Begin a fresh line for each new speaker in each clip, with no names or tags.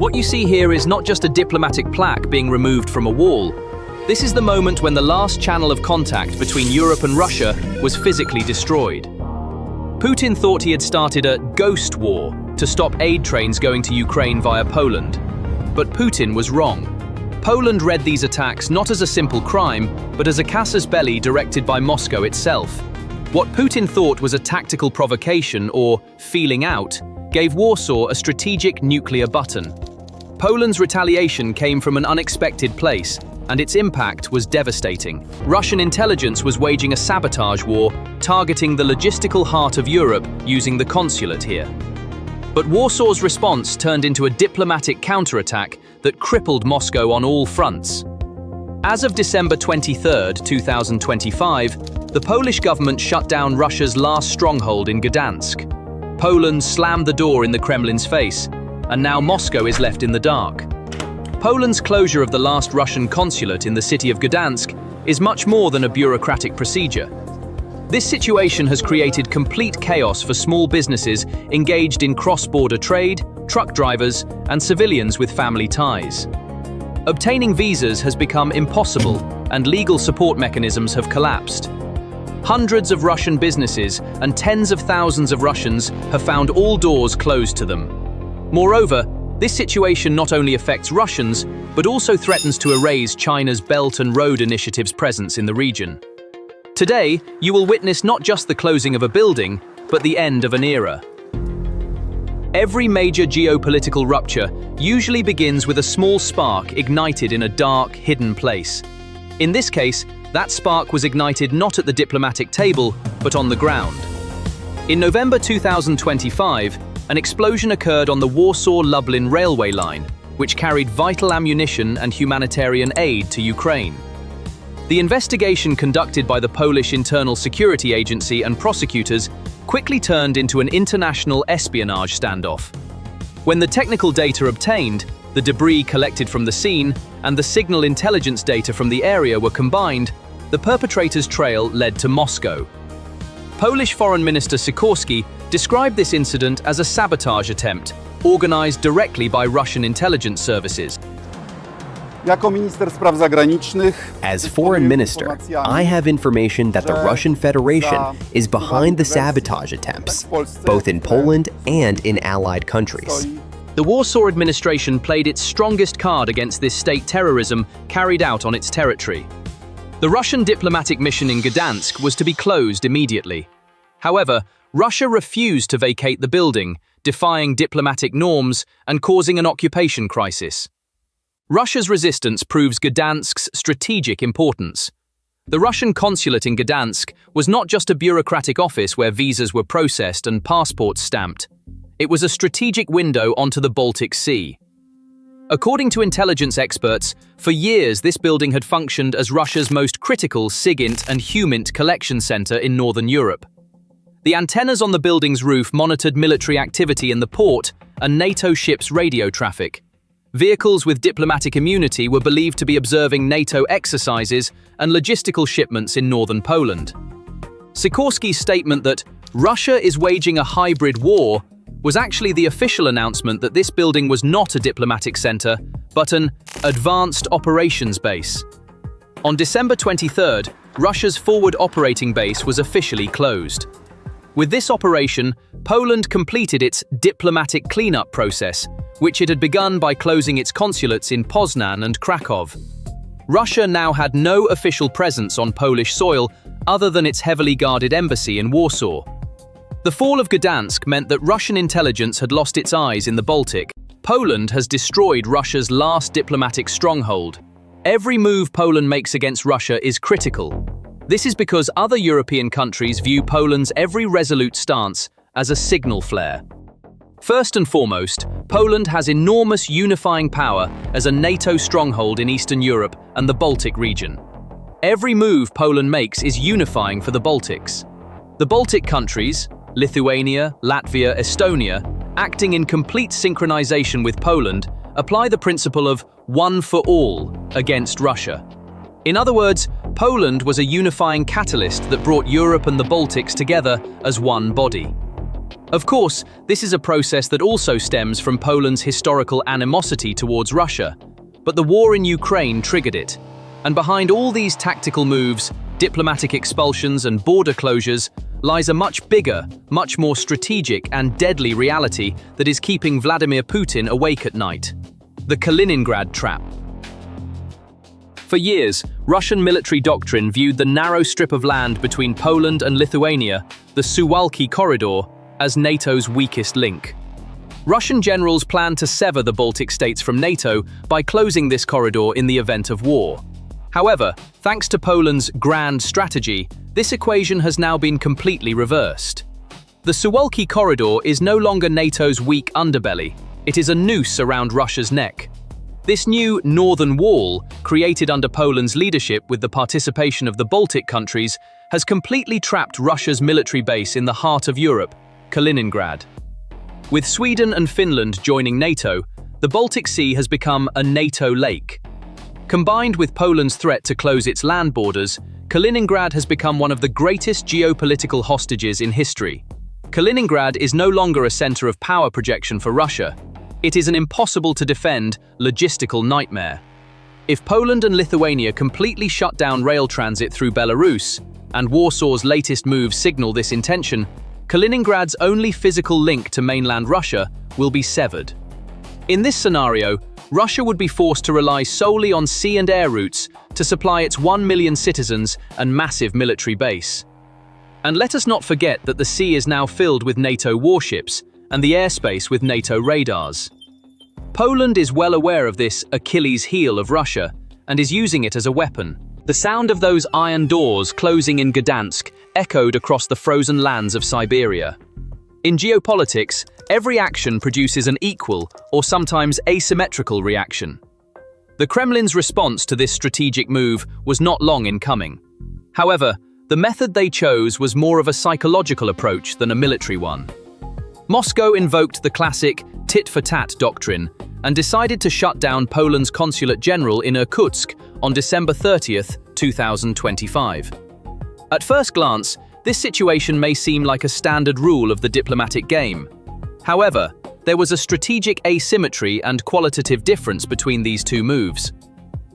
What you see here is not just a diplomatic plaque being removed from a wall. This is the moment when the last channel of contact between Europe and Russia was physically destroyed. Putin thought he had started a ghost war to stop aid trains going to Ukraine via Poland. But Putin was wrong. Poland read these attacks not as a simple crime, but as a casus belli directed by Moscow itself. What Putin thought was a tactical provocation or feeling out gave Warsaw a strategic nuclear button. Poland's retaliation came from an unexpected place, and its impact was devastating. Russian intelligence was waging a sabotage war, targeting the logistical heart of Europe using the consulate here. But Warsaw's response turned into a diplomatic counterattack that crippled Moscow on all fronts. As of December 23, 2025, the Polish government shut down Russia's last stronghold in Gdansk. Poland slammed the door in the Kremlin's face, and now Moscow is left in the dark. Poland's closure of the last Russian consulate in the city of Gdansk is much more than a bureaucratic procedure. This situation has created complete chaos for small businesses engaged in cross-border trade, truck drivers, and civilians with family ties. Obtaining visas has become impossible, and legal support mechanisms have collapsed. Hundreds of Russian businesses and tens of thousands of Russians have found all doors closed to them. Moreover, this situation not only affects Russians, but also threatens to erase China's Belt and Road Initiative's presence in the region. Today, you will witness not just the closing of a building, but the end of an era. Every major geopolitical rupture usually begins with a small spark ignited in a dark, hidden place. In this case, that spark was ignited not at the diplomatic table, but on the ground. In November 2025, an explosion occurred on the Warsaw-Lublin railway line, which carried vital ammunition and humanitarian aid to Ukraine. The investigation conducted by the Polish Internal Security Agency and prosecutors quickly turned into an international espionage standoff. When the technical data obtained, the debris collected from the scene, and the signal intelligence data from the area were combined, the perpetrator's trail led to Moscow. Polish Foreign Minister Sikorski described this incident as a sabotage attempt, organized directly by Russian intelligence services.
As foreign minister, I have information that the Russian Federation is behind the sabotage attempts, both in Poland and in allied countries.
The Warsaw administration played its strongest card against this state terrorism carried out on its territory. The Russian diplomatic mission in Gdansk was to be closed immediately. However, Russia refused to vacate the building, defying diplomatic norms and causing an occupation crisis. Russia's resistance proves Gdansk's strategic importance. The Russian consulate in Gdansk was not just a bureaucratic office where visas were processed and passports stamped. It was a strategic window onto the Baltic Sea. According to intelligence experts, for years this building had functioned as Russia's most critical SIGINT and HUMINT collection center in Northern Europe. The antennas on the building's roof monitored military activity in the port and NATO ships' radio traffic. Vehicles with diplomatic immunity were believed to be observing NATO exercises and logistical shipments in northern Poland. Sikorski's statement that Russia is waging a hybrid war was actually the official announcement that this building was not a diplomatic center, but an advanced operations base. On December 23rd, Russia's forward operating base was officially closed. With this operation, Poland completed its diplomatic cleanup process, which it had begun by closing its consulates in Poznan and Krakow. Russia now had no official presence on Polish soil other than its heavily guarded embassy in Warsaw. The fall of Gdansk meant that Russian intelligence had lost its eyes in the Baltic. Poland has destroyed Russia's last diplomatic stronghold. Every move Poland makes against Russia is critical. This is because other European countries view Poland's every resolute stance as a signal flare. First and foremost, Poland has enormous unifying power as a NATO stronghold in Eastern Europe and the Baltic region. Every move Poland makes is unifying for the Baltics. The Baltic countries, Lithuania, Latvia, Estonia, acting in complete synchronization with Poland, apply the principle of one for all against Russia. In other words, Poland was a unifying catalyst that brought Europe and the Baltics together as one body. Of course, this is a process that also stems from Poland's historical animosity towards Russia, but the war in Ukraine triggered it. And behind all these tactical moves, diplomatic expulsions and border closures, lies a much bigger, much more strategic and deadly reality that is keeping Vladimir Putin awake at night: the Kaliningrad Trap. For years, Russian military doctrine viewed the narrow strip of land between Poland and Lithuania, the Suwalki Corridor, as NATO's weakest link. Russian generals planned to sever the Baltic states from NATO by closing this corridor in the event of war. However, thanks to Poland's grand strategy, this equation has now been completely reversed. The Suwalki Corridor is no longer NATO's weak underbelly, it is a noose around Russia's neck. This new northern wall, created under Poland's leadership with the participation of the Baltic countries, has completely trapped Russia's military base in the heart of Europe, Kaliningrad. With Sweden and Finland joining NATO, the Baltic Sea has become a NATO lake. Combined with Poland's threat to close its land borders, Kaliningrad has become one of the greatest geopolitical hostages in history. Kaliningrad is no longer a center of power projection for Russia. It is an impossible-to-defend, logistical nightmare. If Poland and Lithuania completely shut down rail transit through Belarus, and Warsaw's latest moves signal this intention, Kaliningrad's only physical link to mainland Russia will be severed. In this scenario, Russia would be forced to rely solely on sea and air routes to supply its 1 million citizens and massive military base. And let us not forget that the sea is now filled with NATO warships and the airspace with NATO radars. Poland is well aware of this Achilles heel of Russia and is using it as a weapon. The sound of those iron doors closing in Gdansk echoed across the frozen lands of Siberia. In geopolitics, every action produces an equal or sometimes asymmetrical reaction. The Kremlin's response to this strategic move was not long in coming. However, the method they chose was more of a psychological approach than a military one. Moscow invoked the classic tit-for-tat doctrine and decided to shut down Poland's consulate general in Irkutsk on December 30th, 2025. At first glance, this situation may seem like a standard rule of the diplomatic game. However, there was a strategic asymmetry and qualitative difference between these two moves.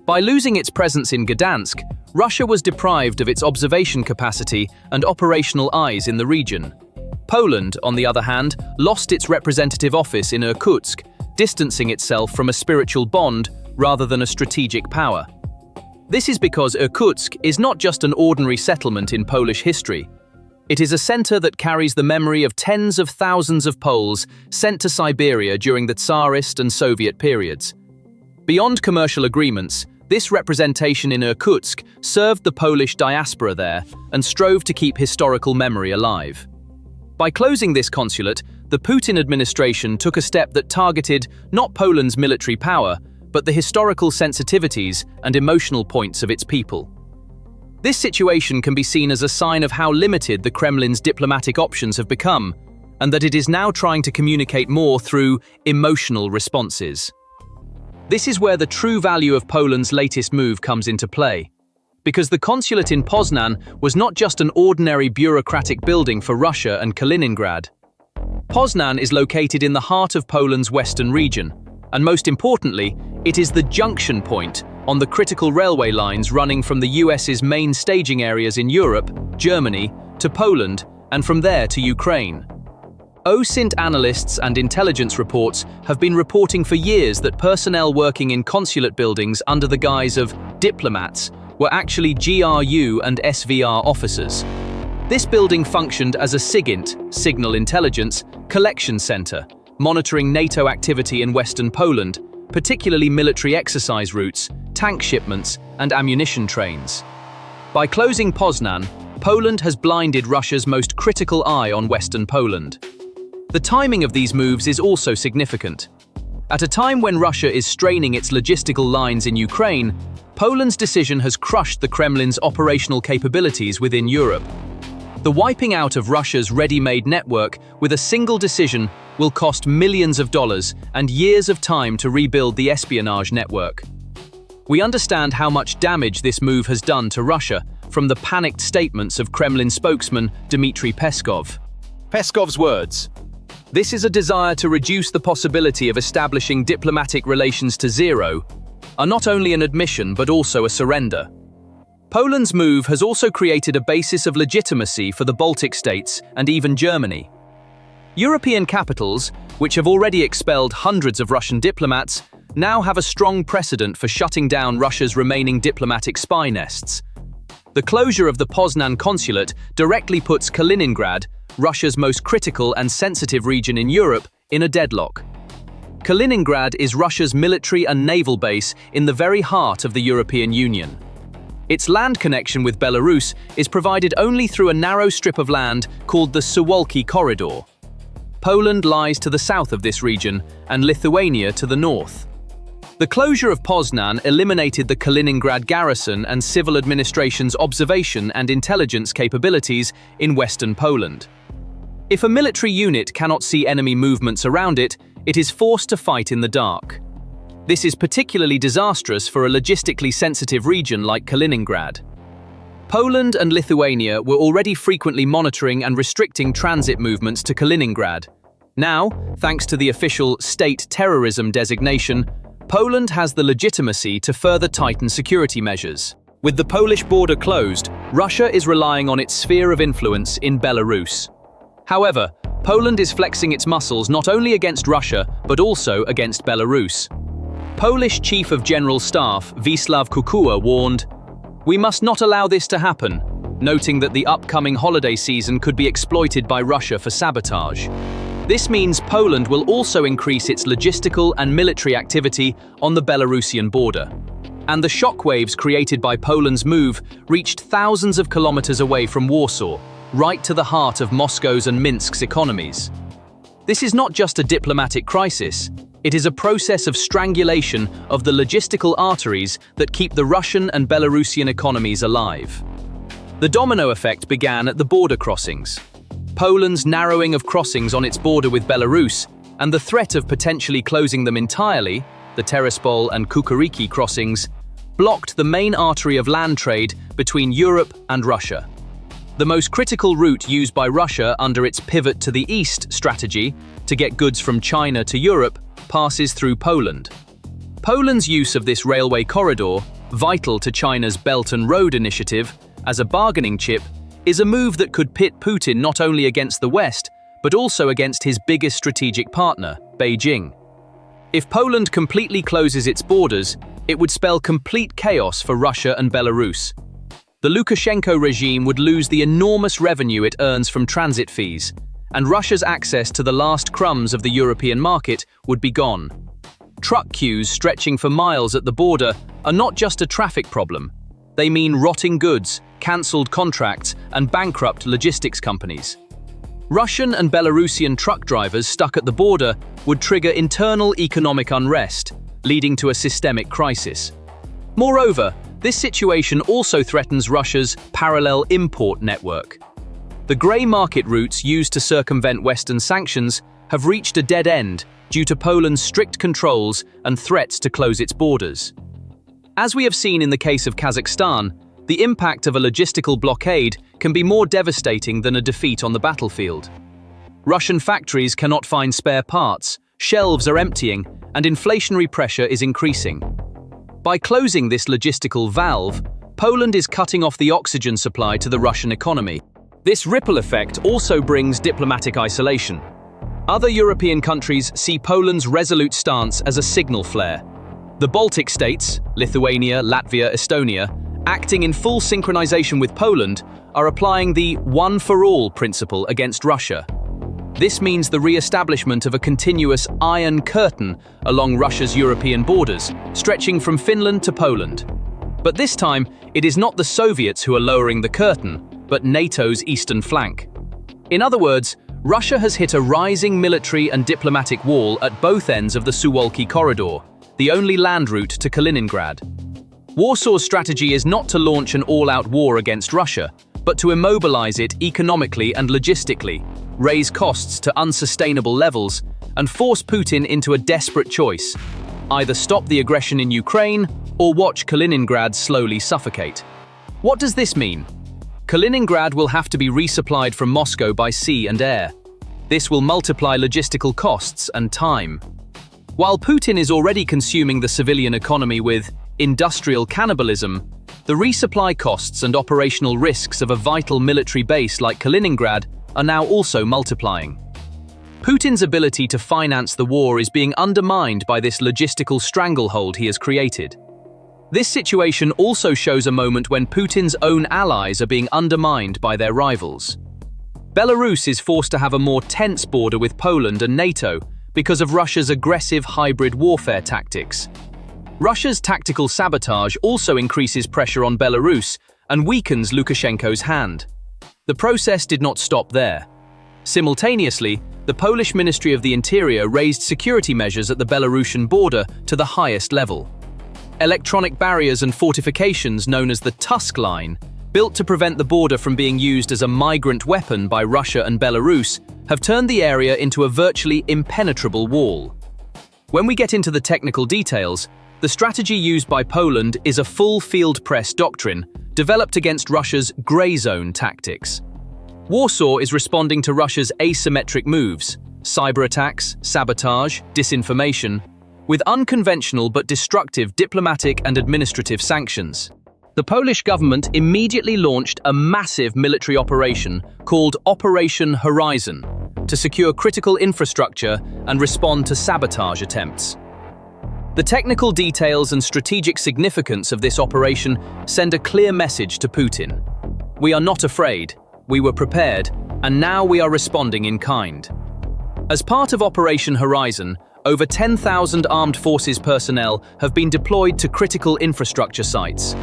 By losing its presence in Gdansk, Russia was deprived of its observation capacity and operational eyes in the region. Poland, on the other hand, lost its representative office in Irkutsk, distancing itself from a spiritual bond rather than a strategic power. This is because Irkutsk is not just an ordinary settlement in Polish history. It is a center that carries the memory of tens of thousands of Poles sent to Siberia during the Tsarist and Soviet periods. Beyond commercial agreements, this representation in Irkutsk served the Polish diaspora there and strove to keep historical memory alive. By closing this consulate, the Putin administration took a step that targeted not Poland's military power, but the historical sensitivities and emotional points of its people. This situation can be seen as a sign of how limited the Kremlin's diplomatic options have become, and that it is now trying to communicate more through emotional responses. This is where the true value of Poland's latest move comes into play. Because the consulate in Poznan was not just an ordinary bureaucratic building for Russia and Kaliningrad. Poznan is located in the heart of Poland's western region, and most importantly, it is the junction point on the critical railway lines running from the US's main staging areas in Europe, Germany, to Poland, and from there to Ukraine. OSINT analysts and intelligence reports have been reporting for years that personnel working in consulate buildings under the guise of diplomats were actually GRU and SVR officers. This building functioned as a SIGINT, Signal Intelligence, collection center, monitoring NATO activity in western Poland, particularly military exercise routes, tank shipments, and ammunition trains. By closing Poznan, Poland has blinded Russia's most critical eye on western Poland. The timing of these moves is also significant. At a time when Russia is straining its logistical lines in Ukraine, Poland's decision has crushed the Kremlin's operational capabilities within Europe. The wiping out of Russia's ready-made network with a single decision will cost millions of dollars and years of time to rebuild the espionage network. We understand how much damage this move has done to Russia from the panicked statements of Kremlin spokesman Dmitry Peskov. Peskov's words, This is a desire to reduce the possibility of establishing diplomatic relations to zero, are not only an admission but also a surrender. Poland's move has also created a basis of legitimacy for the Baltic states and even Germany. European capitals, which have already expelled hundreds of Russian diplomats, now have a strong precedent for shutting down Russia's remaining diplomatic spy nests. The closure of the Poznan consulate directly puts Kaliningrad, Russia's most critical and sensitive region in Europe, in a deadlock. Kaliningrad is Russia's military and naval base in the very heart of the European Union. Its land connection with Belarus is provided only through a narrow strip of land called the Suwalki Corridor. Poland lies to the south of this region and Lithuania to the north. The closure of Poznan eliminated the Kaliningrad garrison and civil administration's observation and intelligence capabilities in western Poland. If a military unit cannot see enemy movements around it, it is forced to fight in the dark. This is particularly disastrous for a logistically sensitive region like Kaliningrad. Poland and Lithuania were already frequently monitoring and restricting transit movements to Kaliningrad. Now, thanks to the official state terrorism designation, Poland has the legitimacy to further tighten security measures. With the Polish border closed, Russia is relying on its sphere of influence in Belarus. However, Poland is flexing its muscles not only against Russia, but also against Belarus. Polish Chief of General Staff Wisław Kukuła warned, "We must not allow this to happen," noting that the upcoming holiday season could be exploited by Russia for sabotage. This means Poland will also increase its logistical and military activity on the Belarusian border. And the shockwaves created by Poland's move reached thousands of kilometers away from Warsaw, right to the heart of Moscow's and Minsk's economies. This is not just a diplomatic crisis, it is a process of strangulation of the logistical arteries that keep the Russian and Belarusian economies alive. The domino effect began at the border crossings. Poland's narrowing of crossings on its border with Belarus and the threat of potentially closing them entirely, the Terespol and Kukuryki crossings, blocked the main artery of land trade between Europe and Russia. The most critical route used by Russia under its pivot to the east strategy to get goods from China to Europe passes through Poland. Poland's use of this railway corridor, vital to China's Belt and Road Initiative, as a bargaining chip, is a move that could pit Putin not only against the West, but also against his biggest strategic partner, Beijing. If Poland completely closes its borders, it would spell complete chaos for Russia and Belarus. The Lukashenko regime would lose the enormous revenue it earns from transit fees, and Russia's access to the last crumbs of the European market would be gone. Truck queues stretching for miles at the border are not just a traffic problem. They mean rotting goods, cancelled contracts, and bankrupt logistics companies. Russian and Belarusian truck drivers stuck at the border would trigger internal economic unrest, leading to a systemic crisis. Moreover, this situation also threatens Russia's parallel import network. The grey market routes used to circumvent Western sanctions have reached a dead end due to Poland's strict controls and threats to close its borders. As we have seen in the case of Kazakhstan, the impact of a logistical blockade can be more devastating than a defeat on the battlefield. Russian factories cannot find spare parts, shelves are emptying, and inflationary pressure is increasing. By closing this logistical valve, Poland is cutting off the oxygen supply to the Russian economy. This ripple effect also brings diplomatic isolation. Other European countries see Poland's resolute stance as a signal flare. The Baltic states, Lithuania, Latvia, Estonia, acting in full synchronization with Poland, are applying the one-for-all principle against Russia. This means the re-establishment of a continuous iron curtain along Russia's European borders, stretching from Finland to Poland. But this time, it is not the Soviets who are lowering the curtain, but NATO's eastern flank. In other words, Russia has hit a rising military and diplomatic wall at both ends of the Suwalki Corridor, the only land route to Kaliningrad. Warsaw's strategy is not to launch an all-out war against Russia, but to immobilize it economically and logistically, raise costs to unsustainable levels, and force Putin into a desperate choice: either stop the aggression in Ukraine or watch Kaliningrad slowly suffocate. What does this mean? Kaliningrad will have to be resupplied from Moscow by sea and air. This will multiply logistical costs and time. While Putin is already consuming the civilian economy with industrial cannibalism, the resupply costs and operational risks of a vital military base like Kaliningrad are now also multiplying. Putin's ability to finance the war is being undermined by this logistical stranglehold he has created. This situation also shows a moment when Putin's own allies are being undermined by their rivals. Belarus is forced to have a more tense border with Poland and NATO because of Russia's aggressive hybrid warfare tactics. Russia's tactical sabotage also increases pressure on Belarus and weakens Lukashenko's hand. The process did not stop there. Simultaneously, the Polish Ministry of the Interior raised security measures at the Belarusian border to the highest level. Electronic barriers and fortifications known as the Tusk Line, built to prevent the border from being used as a migrant weapon by Russia and Belarus, have turned the area into a virtually impenetrable wall. When we get into the technical details, the strategy used by Poland is a full field press doctrine developed against Russia's grey zone tactics. Warsaw is responding to Russia's asymmetric moves, cyber attacks, sabotage, disinformation, with unconventional but destructive diplomatic and administrative sanctions. The Polish government immediately launched a massive military operation called Operation Horizon to secure critical infrastructure and respond to sabotage attempts. The technical details and strategic significance of this operation send a clear message to Putin. We are not afraid, we were prepared, and now we are responding in kind. As part of Operation Horizon, over 10,000 armed forces personnel have been deployed to critical infrastructure sites.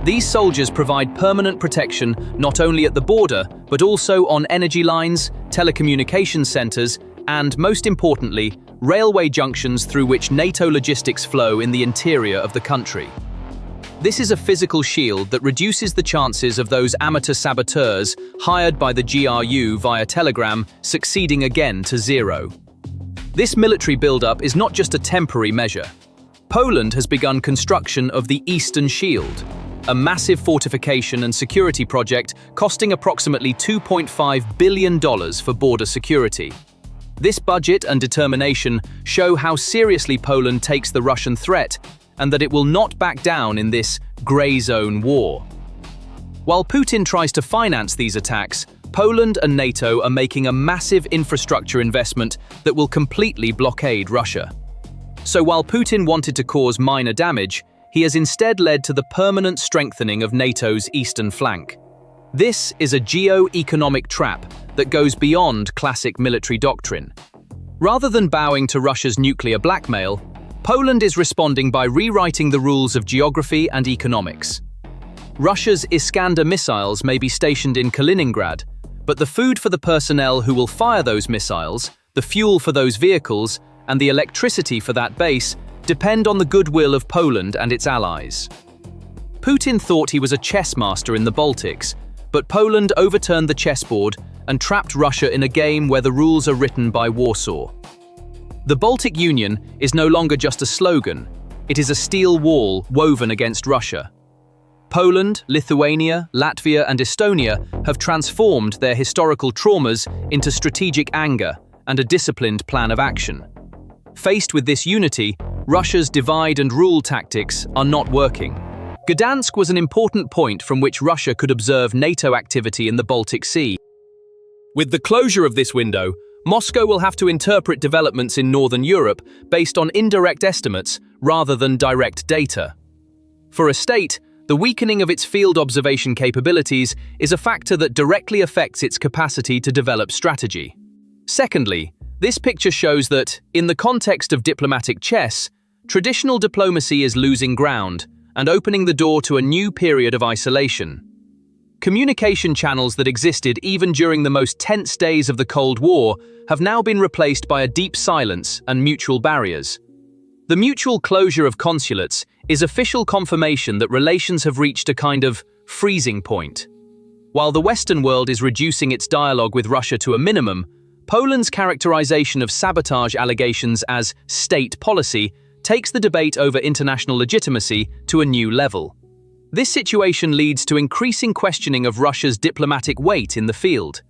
These soldiers provide permanent protection not only at the border, but also on energy lines, telecommunications centers, and, most importantly, railway junctions through which NATO logistics flow in the interior of the country. This is a physical shield that reduces the chances of those amateur saboteurs hired by the GRU via telegram succeeding again to zero. This military buildup is not just a temporary measure. Poland has begun construction of the Eastern Shield, a massive fortification and security project costing approximately $2.5 billion for border security. This budget and determination show how seriously Poland takes the Russian threat and that it will not back down in this grey zone war. While Putin tries to finance these attacks, Poland and NATO are making a massive infrastructure investment that will completely blockade Russia. So while Putin wanted to cause minor damage, he has instead led to the permanent strengthening of NATO's eastern flank. This is a geo-economic trap that goes beyond classic military doctrine. Rather than bowing to Russia's nuclear blackmail, Poland is responding by rewriting the rules of geography and economics. Russia's Iskander missiles may be stationed in Kaliningrad, but the food for the personnel who will fire those missiles, the fuel for those vehicles, and the electricity for that base depend on the goodwill of Poland and its allies. Putin thought he was a chess master in the Baltics, but Poland overturned the chessboard and trapped Russia in a game where the rules are written by Warsaw. The Baltic Union is no longer just a slogan, it is a steel wall woven against Russia. Poland, Lithuania, Latvia, and Estonia have transformed their historical traumas into strategic anger and a disciplined plan of action. Faced with this unity, Russia's divide-and-rule tactics are not working. Gdansk was an important point from which Russia could observe NATO activity in the Baltic Sea. With the closure of this window, Moscow will have to interpret developments in Northern Europe based on indirect estimates rather than direct data. For a state, the weakening of its field observation capabilities is a factor that directly affects its capacity to develop strategy. Secondly, this picture shows that, in the context of diplomatic chess, traditional diplomacy is losing ground and opening the door to a new period of isolation. Communication channels that existed even during the most tense days of the Cold War have now been replaced by a deep silence and mutual barriers. The mutual closure of consulates is official confirmation that relations have reached a kind of freezing point. While the Western world is reducing its dialogue with Russia to a minimum, Poland's characterization of sabotage allegations as state policy takes the debate over international legitimacy to a new level. This situation leads to increasing questioning of Russia's diplomatic weight in the field.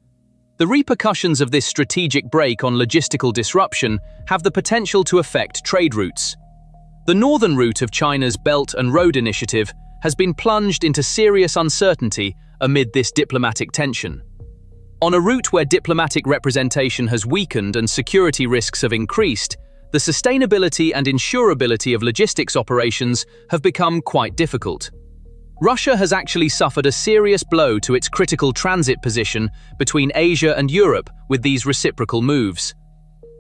The repercussions of this strategic break on logistical disruption have the potential to affect trade routes. The northern route of China's Belt and Road Initiative has been plunged into serious uncertainty amid this diplomatic tension. On a route where diplomatic representation has weakened and security risks have increased, the sustainability and insurability of logistics operations have become quite difficult. Russia has actually suffered a serious blow to its critical transit position between Asia and Europe with these reciprocal moves.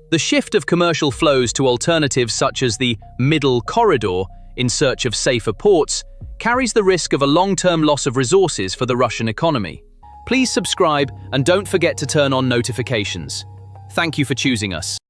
The shift of commercial flows to alternatives such as the Middle Corridor in search of safer ports carries the risk of a long-term loss of resources for the Russian economy. Please subscribe and don't forget to turn on notifications. Thank you for choosing us.